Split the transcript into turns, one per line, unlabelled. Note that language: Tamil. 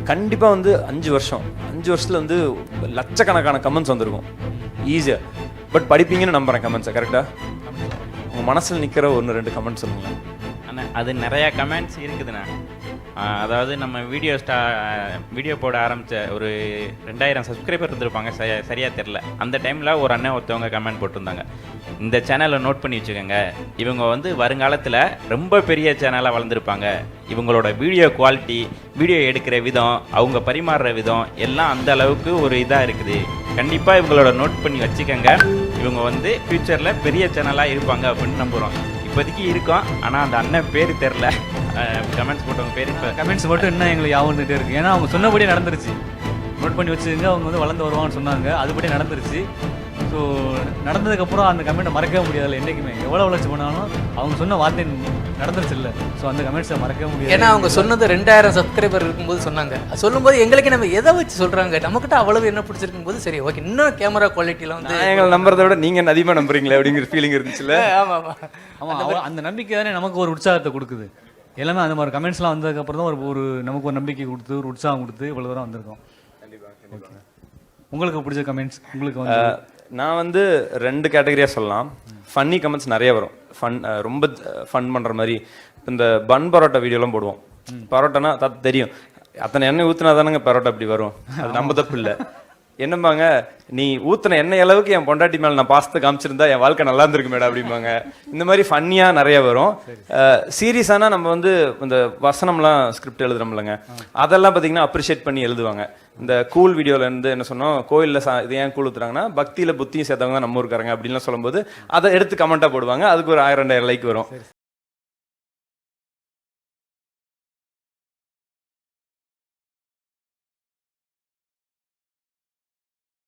கண்டிப்பாக வந்து 5 வருஷம் 5 வருஷத்தில் வந்து லட்சக்கணக்கான கமெண்ட்ஸ் வந்திருக்கும் ஈஸியாக. பட் படிப்பீங்கன்னு நம்புகிறேன் கமெண்ட்ஸை. கரெக்டாக உங்கள் மனசில் நிற்கிற 1-2 கமெண்ட்ஸ் சொல்லுங்களேன்.
ஆனால் அது நிறையா கமெண்ட்ஸ் இருக்குதுண்ணா. அதாவது நம்ம வீடியோ போட ஆரம்பித்த ஒரு 2000 சப்ஸ்கிரைபர் இருந்திருப்பாங்க, சரியாக தெரில. அந்த டைமில் ஒரு அண்ணன் ஒருத்தவங்க கமெண்ட் போட்டிருந்தாங்க, இந்த சேனலை நோட் பண்ணி வச்சுக்கோங்க, இவங்க வந்து வருங்காலத்தில் ரொம்ப பெரிய சேனலாக வளர்ந்துருப்பாங்க, இவங்களோட வீடியோ குவாலிட்டி, வீடியோ எடுக்கிற விதம், அவங்க பரிமாறுற விதம் எல்லாம் அந்த அளவுக்கு ஒரு இதாக இருக்குது, கண்டிப்பாக இவங்களோட நோட் பண்ணி வச்சுக்கோங்க, இவங்க வந்து ஃப்யூச்சரில் பெரிய சேனலாக இருப்பாங்க அப்படின்னு நம்புகிறோம். இப்போதைக்கு இருக்கோம், ஆனால் அந்த அண்ணன் பேர் தெரில. கமெண்ட்ஸ் போட்டவங்க பேர் இப்போ
கமெண்ட்ஸ் மட்டும் இன்னும் எங்களுக்கு ஞாபகம் வந்துகிட்டே இருக்குது. ஏன்னா அவங்க சொன்னபடியே நடந்துருச்சு. நோட் பண்ணி வச்சுருங்க, அவங்க வந்து வளர்ந்து வருவாங்கன்னு சொன்னாங்க, அதுபடியே நடந்துருச்சு. ஸோ நடந்ததுக்கப்புறம் அந்த கமெண்ட்டை மறக்கவே முடியாதுல்ல என்றைக்குமே. எவ்வளோ வளர்ச்சி பண்ணாலும் அவங்க சொன்ன வார்த்தை நடந்துருச்சு இல்லை. ஸோ அந்த கமெண்ட்ஸை மறக்கவே முடியாது.
ஏன்னா அவங்க சொன்னது 2000 சப்ஸ்கிரைபர் இருக்கும்போது சொன்னாங்க. சொல்லும்போது எங்களுக்கு நம்ம எதை வச்சு சொல்கிறாங்க, நம்மக்கிட்ட அவ்வளவு என்ன பிடிச்சிருக்கும் போது சரி ஓகே, இன்னும் கேமரா குவாலிட்டியில் வந்து
எங்களை நம்புறதை விட நீங்கள் அதிகமாக நம்புறீங்களே அப்படிங்கிற ஃபீலிங் இருந்துச்சுல்ல.
ஆமாம்
ஆமாம், அந்த நம்பிக்கை தானே நமக்கு ஒரு உற்சாகத்தை கொடுக்குது. எல்லாமே அந்த மாதிரி கமெண்ட்ஸ்லாம் வந்ததுக்கப்புறம் தான் ஒரு நமக்கு ஒரு நம்பிக்கை கொடுத்து, ஒரு உற்சாகம் கொடுத்து இவ்வளோ தூரம் வந்திருக்கோம்.
கண்டிப்பாக.
உங்களுக்கு பிடிச்ச கமெண்ட்ஸ் உங்களுக்கு வந்து?
நான் வந்து 2 கேட்டகரியாக சொல்லலாம். ஃபன்னி கமெண்ட்ஸ் நிறைய வரும். ரொம்ப ஃபன் பண்ணுற மாதிரி. இந்த பன் பரோட்டா வீடியோலாம் போடுவோம். பரோட்டானா தெரியும், அத்தனை எண்ணெய் ஊற்றினா தானேங்க பரோட்டா அப்படி வரும், அது நம்ம தப்பு இல்லை. என்னம்பாங்க, நீ ஊற்றின எண்ணெய் அளவுக்கு என் பொண்டாட்டி மேலே நான் பாசத்தை காமிச்சிருந்தா என் வாழ்க்கை நல்லா இருந்திருக்கு மேடம் அப்படிம்பாங்க. இந்த மாதிரி ஃபன்னியாக நிறைய வரும். சீரியஸானா நம்ம வந்து இந்த வசனம்லாம் ஸ்கிரிப்ட் எழுதுறோம்லங்க, அதெல்லாம் பார்த்தீங்கன்னா அப்ரிஷியேட் பண்ணி எழுதுவாங்க. இந்த கூல் வீடியோவில் இருந்து என்ன சொன்னோம், கோயிலில் இது ஏன் கூழ் ஊற்றுறாங்கன்னா பக்தியில் புத்தியும் சேர்த்தவங்க தான் நம்ம ஊருக்காரங்க அப்படின்லாம் சொல்லும்போது அதை எடுத்து கமெண்ட்டாக போடுவாங்க. அதுக்கு ஒரு 1000-2000 லைக் வரும்.